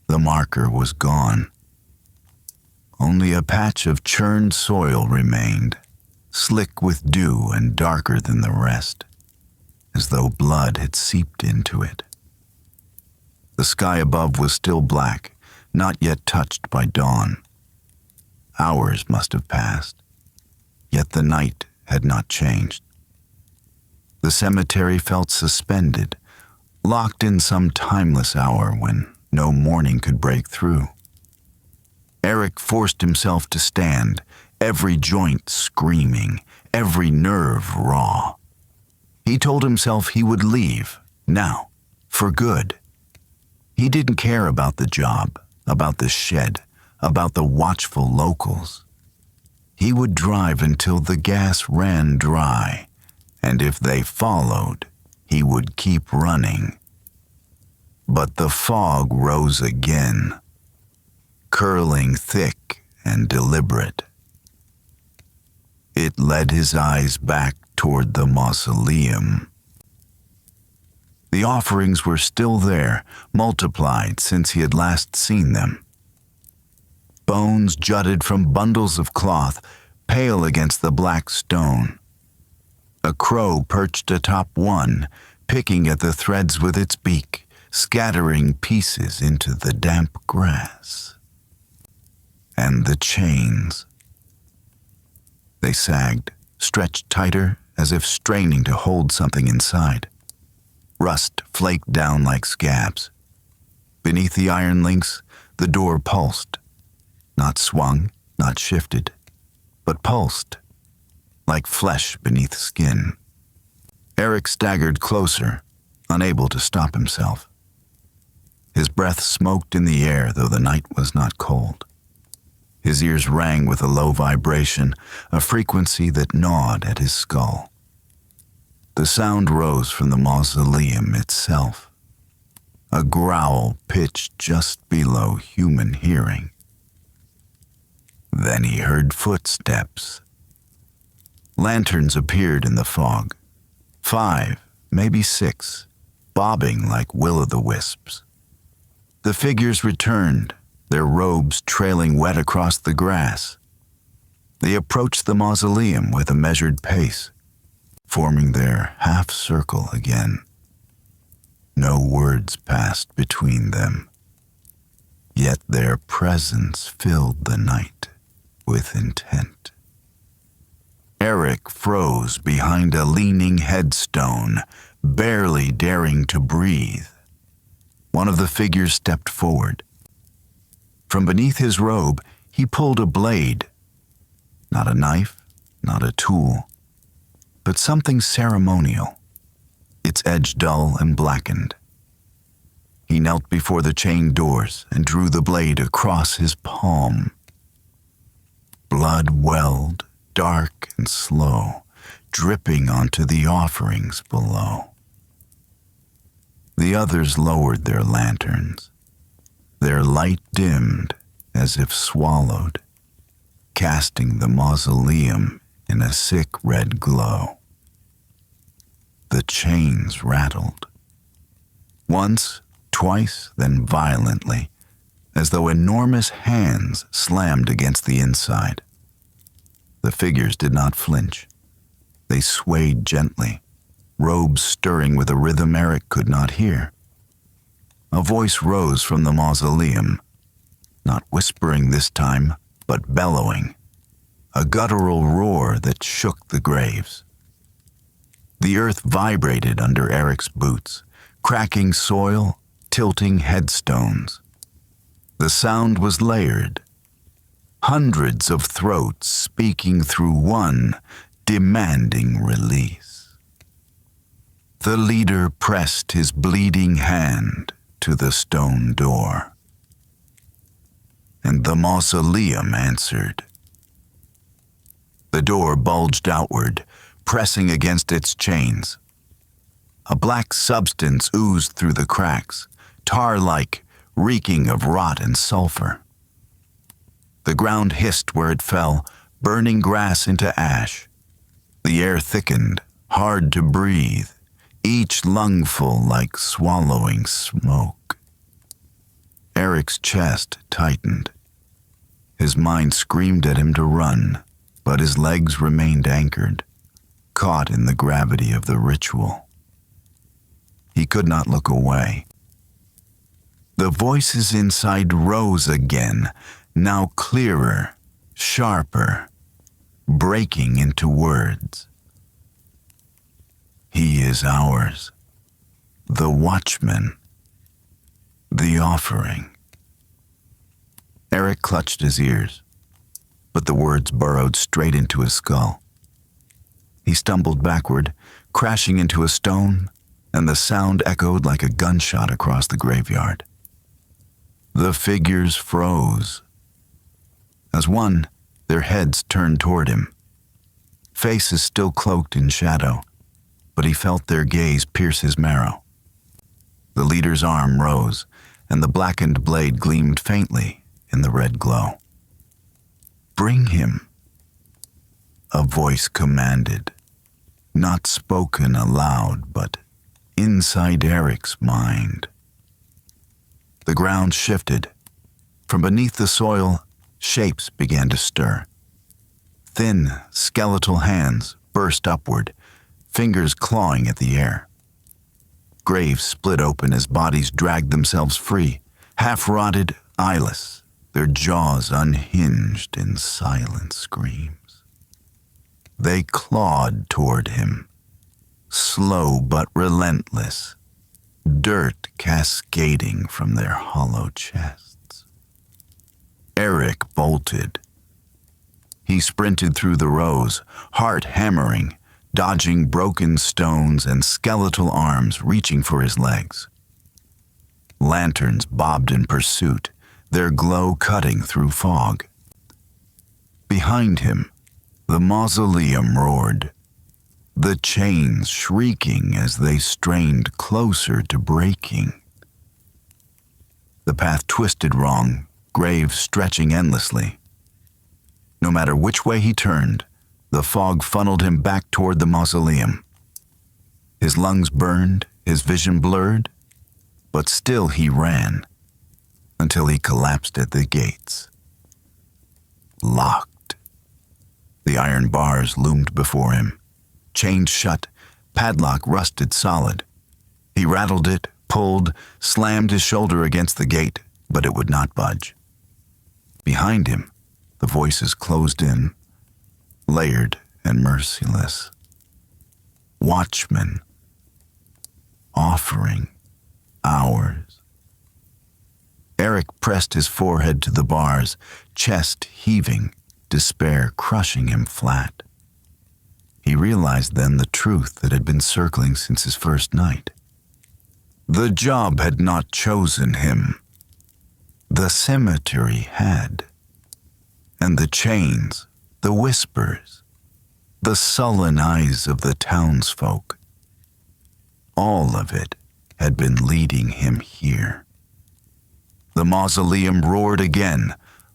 the marker was gone. Only a patch of churned soil remained, slick with dew and darker than the rest, as though blood had seeped into it. The sky above was still black, not yet touched by dawn. Hours must have passed, yet the night had not changed. The cemetery felt suspended, locked in some timeless hour when no morning could break through. Eric forced himself to stand, every joint screaming, every nerve raw. He told himself he would leave, now, for good. He didn't care about the job, about the shed, about the watchful locals. He would drive until the gas ran dry, and if they followed, he would keep running. But the fog rose again, curling thick and deliberate. It led his eyes back toward the mausoleum. The offerings were still there, multiplied since he had last seen them. Bones jutted from bundles of cloth, pale against the black stone. A crow perched atop one, picking at the threads with its beak, scattering pieces into the damp grass. And the chains. They sagged, stretched tighter as if straining to hold something inside. Rust flaked down like scabs. Beneath the iron links, the door pulsed. Not swung, not shifted, but pulsed, like flesh beneath skin. Eric staggered closer, unable to stop himself. His breath smoked in the air, though the night was not cold. His ears rang with a low vibration, a frequency that gnawed at his skull. The sound rose from the mausoleum itself, a growl pitched just below human hearing. Then he heard footsteps. Lanterns appeared in the fog, 5, maybe 6, bobbing like will-o'-the-wisps. The figures returned, their robes trailing wet across the grass. They approached the mausoleum with a measured pace, forming their half-circle again. No words passed between them, yet their presence filled the night with intent. Eric froze behind a leaning headstone, barely daring to breathe. One of the figures stepped forward. From beneath his robe, he pulled a blade. Not a knife, not a tool, but something ceremonial, its edge dull and blackened. He knelt before the chained doors and drew the blade across his palm. Blood welled, dark and slow, dripping onto the offerings below. The others lowered their lanterns. Their light dimmed as if swallowed, casting the mausoleum in a sick red glow. The chains rattled. Once, twice, then violently, as though enormous hands slammed against the inside. The figures did not flinch. They swayed gently, robes stirring with a rhythm Eric could not hear. A voice rose from the mausoleum, not whispering this time, but bellowing, a guttural roar that shook the graves. The earth vibrated under Eric's boots, cracking soil, tilting headstones. The sound was layered, hundreds of throats speaking through one, demanding release. The leader pressed his bleeding hand to the stone door, and the mausoleum answered. The door bulged outward, pressing against its chains. A black substance oozed through the cracks, tar-like, reeking of rot and sulfur. The ground hissed where it fell, burning grass into ash. The air thickened, hard to breathe, each lungful like swallowing smoke. Eric's chest tightened. His mind screamed at him to run, but his legs remained anchored, caught in the gravity of the ritual. He could not look away. The voices inside rose again, now clearer, sharper, breaking into words. He is ours, the watchman, the offering. Eric clutched his ears, but the words burrowed straight into his skull. He stumbled backward, crashing into a stone, and the sound echoed like a gunshot across the graveyard. The figures froze. As one, their heads turned toward him. Faces still cloaked in shadow, but he felt their gaze pierce his marrow. The leader's arm rose, and the blackened blade gleamed faintly in the red glow. "Bring him," a voice commanded, not spoken aloud, but inside Eric's mind. The ground shifted. From beneath the soil, shapes began to stir. Thin, skeletal hands burst upward, fingers clawing at the air. Graves split open as bodies dragged themselves free, half-rotted, eyeless, their jaws unhinged in silent screams. They clawed toward him, slow but relentless, dirt cascading from their hollow chests. Eric bolted. He sprinted through the rows, heart hammering, dodging broken stones and skeletal arms reaching for his legs. Lanterns bobbed in pursuit, their glow cutting through fog. Behind him, the mausoleum roared, the chains shrieking as they strained closer to breaking. The path twisted wrong, graves stretching endlessly. No matter which way he turned, the fog funneled him back toward the mausoleum. His lungs burned, his vision blurred, but still he ran, until he collapsed at the gates. Locked. The iron bars loomed before him, chained shut, padlock rusted solid. He rattled it, pulled, slammed his shoulder against the gate, but it would not budge. Behind him, the voices closed in, layered and merciless. Watchmen, offering hours. Eric pressed his forehead to the bars, chest heaving, despair crushing him flat. He realized then the truth that had been circling since his first night. The job had not chosen him. The cemetery had. And the chains, the whispers, the sullen eyes of the townsfolk, all of it had been leading him here. The mausoleum roared again,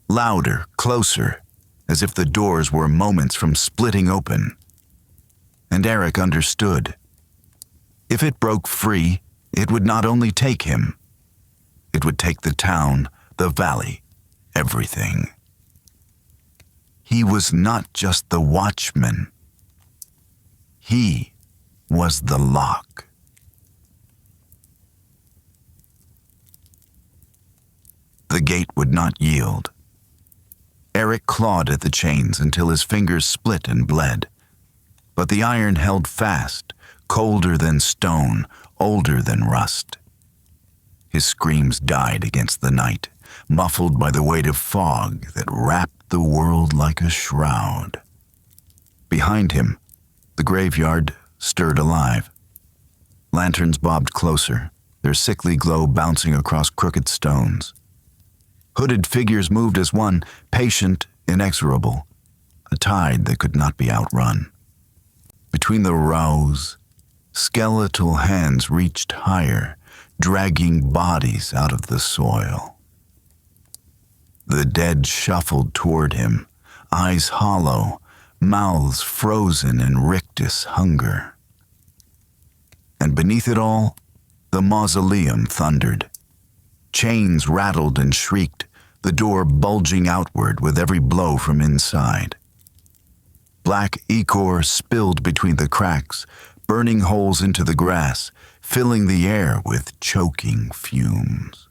louder, closer, as if the doors were moments from splitting open. And Eric understood. If it broke free, it would not only take him. It would take the town, the valley, everything. He was not just the watchman. He was the lock. The gate would not yield. Eric clawed at the chains until his fingers split and bled. But the iron held fast, colder than stone, older than rust. His screams died against the night, muffled by the weight of fog that wrapped the world like a shroud. Behind him, the graveyard stirred alive. Lanterns bobbed closer, their sickly glow bouncing across crooked stones. Hooded figures moved as one, patient, inexorable, a tide that could not be outrun. Between the rows, skeletal hands reached higher, dragging bodies out of the soil. The dead shuffled toward him, eyes hollow, mouths frozen in rictus hunger. And beneath it all, the mausoleum thundered. Chains rattled and shrieked, the door bulging outward with every blow from inside. Black ichor spilled between the cracks, burning holes into the grass, filling the air with choking fumes.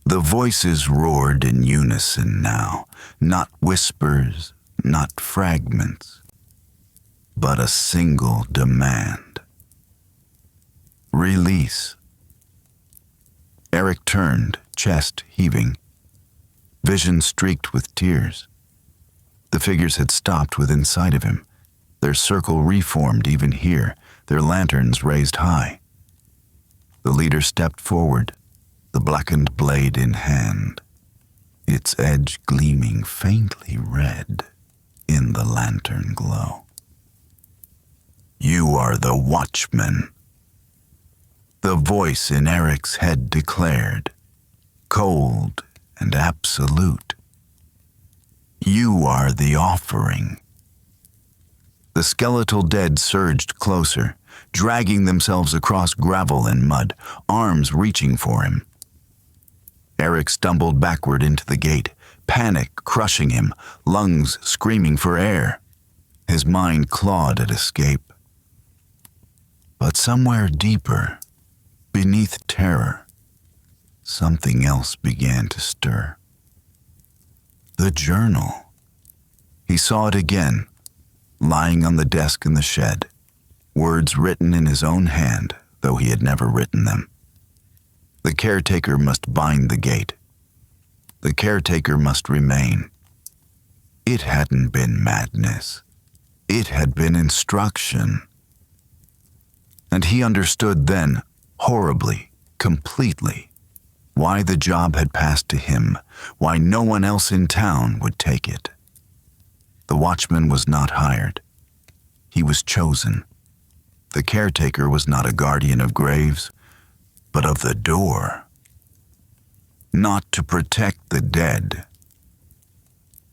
The voices roared in unison now, not whispers, not fragments, but a single demand. Release. Eric turned, chest heaving, vision streaked with tears. The figures had stopped within sight of him, their circle reformed even here, their lanterns raised high. The leader stepped forward, the blackened blade in hand, its edge gleaming faintly red in the lantern glow. You are the watchman. The voice in Eric's head declared, cold and absolute. You are the offering. The skeletal dead surged closer, dragging themselves across gravel and mud, arms reaching for him. Eric stumbled backward into the gate, panic crushing him, lungs screaming for air. His mind clawed at escape. But somewhere deeper, beneath terror, something else began to stir. The journal. He saw it again, lying on the desk in the shed, words written in his own hand, though he had never written them. The caretaker must bind the gate. The caretaker must remain. It hadn't been madness. It had been instruction. And he understood then, horribly, completely, why the job had passed to him, why no one else in town would take it. The watchman was not hired. He was chosen. The caretaker was not a guardian of graves, but of the door. Not to protect the dead,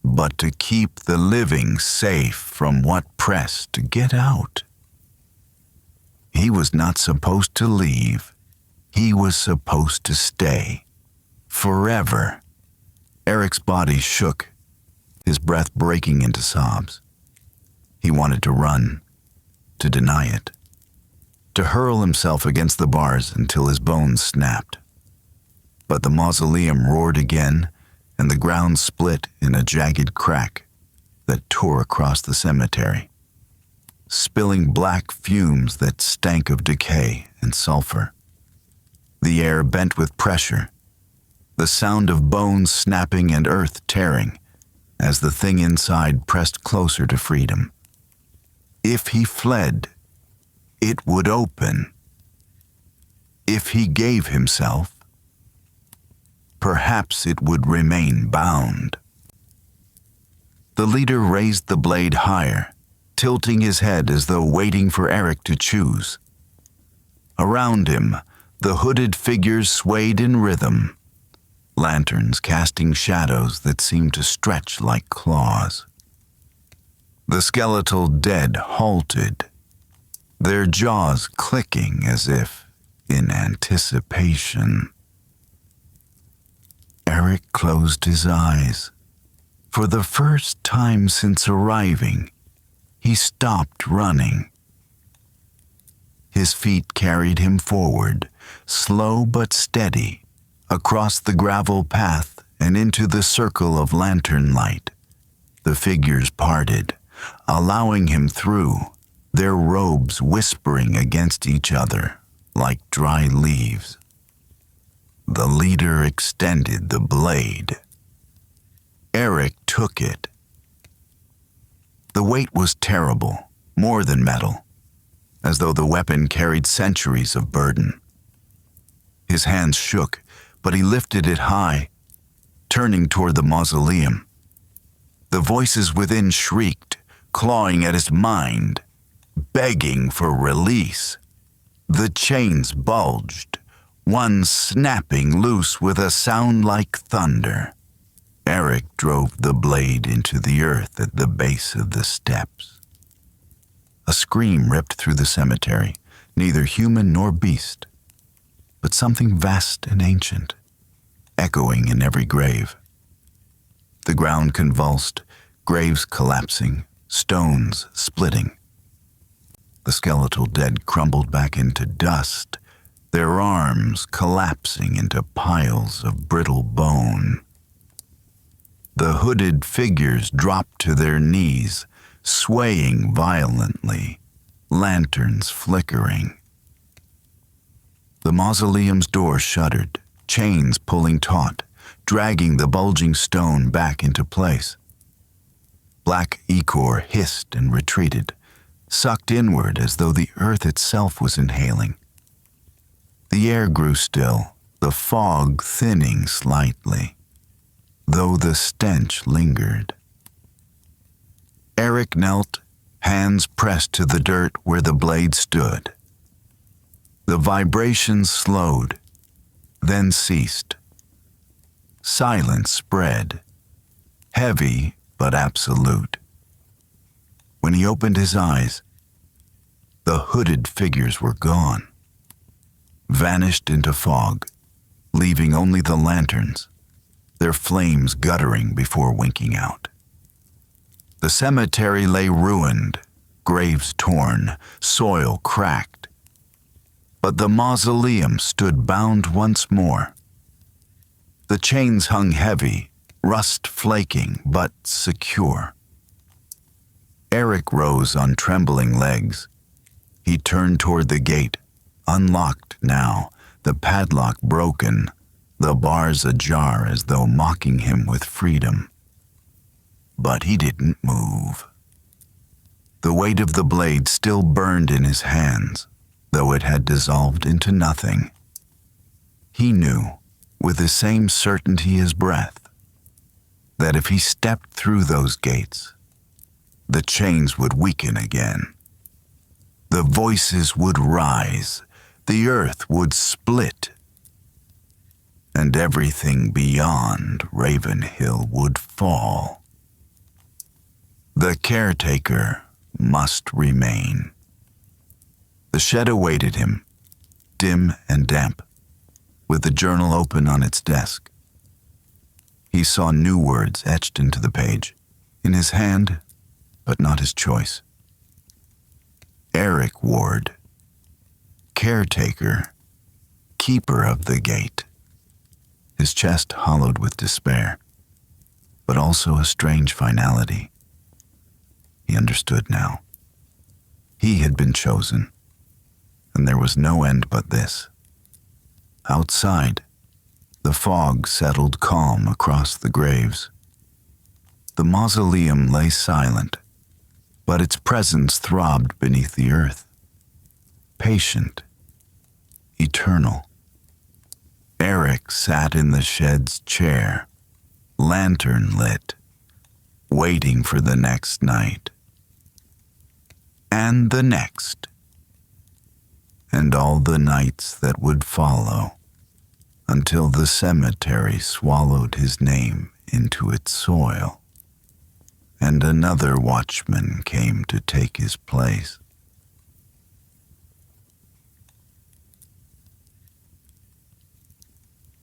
but to keep the living safe from what pressed to get out. He was not supposed to leave. He was supposed to stay. Forever. Eric's body shook, his breath breaking into sobs. He wanted to run, to deny it, to hurl himself against the bars until his bones snapped. But the mausoleum roared again, and the ground split in a jagged crack that tore across the cemetery, spilling black fumes that stank of decay and sulfur. The air bent with pressure, the sound of bones snapping and earth tearing as the thing inside pressed closer to freedom. If he fled, it would open. If he gave himself, perhaps it would remain bound. The leader raised the blade higher, tilting his head as though waiting for Eric to choose. Around him, the hooded figures swayed in rhythm, lanterns casting shadows that seemed to stretch like claws. The skeletal dead halted, their jaws clicking as if in anticipation. Eric closed his eyes. For the first time since arriving, he stopped running. His feet carried him forward, slow but steady, across the gravel path and into the circle of lantern light. The figures parted, allowing him through, their robes whispering against each other like dry leaves. The leader extended the blade. Eric took it. The weight was terrible, more than metal, as though the weapon carried centuries of burden. His hands shook, but he lifted it high, turning toward the mausoleum. The voices within shrieked, clawing at his mind, begging for release. The chains bulged, one snapping loose with a sound like thunder. Eric drove the blade into the earth at the base of the steps. A scream ripped through the cemetery, neither human nor beast, but something vast and ancient, echoing in every grave. The ground convulsed, graves collapsing, stones splitting. The skeletal dead crumbled back into dust, their arms collapsing into piles of brittle bone. The hooded figures dropped to their knees, swaying violently, lanterns flickering. The mausoleum's door shuddered, chains pulling taut, dragging the bulging stone back into place. Black ichor hissed and retreated, sucked inward as though the earth itself was inhaling. The air grew still, the fog thinning slightly, though the stench lingered. Eric knelt, hands pressed to the dirt where the blade stood. The vibrations slowed, then ceased. Silence spread, heavy but absolute. When he opened his eyes, the hooded figures were gone, vanished into fog, leaving only the lanterns, their flames guttering before winking out. The cemetery lay ruined, graves torn, soil cracked. But the mausoleum stood bound once more. The chains hung heavy, rust flaking, but secure. Eric rose on trembling legs. He turned toward the gate, unlocked now, the padlock broken, the bars ajar as though mocking him with freedom. But he didn't move. The weight of the blade still burned in his hands, though it had dissolved into nothing. He knew, with the same certainty as breath, that if he stepped through those gates, the chains would weaken again. The voices would rise, the earth would split, and everything beyond Ravenhill would fall. The caretaker must remain. The shed awaited him, dim and damp, with the journal open on its desk. He saw new words etched into the page, in his hand, but not his choice. Eric Ward, caretaker, keeper of the gate, his chest hollowed with despair, but also a strange finality. He understood now. He had been chosen, and there was no end but this. Outside, the fog settled calm across the graves. The mausoleum lay silent, but its presence throbbed beneath the earth. Patient, eternal. Eric sat in the shed's chair, lantern lit, waiting for the next night. And the next. And all the nights that would follow, until the cemetery swallowed his name into its soil, and another watchman came to take his place.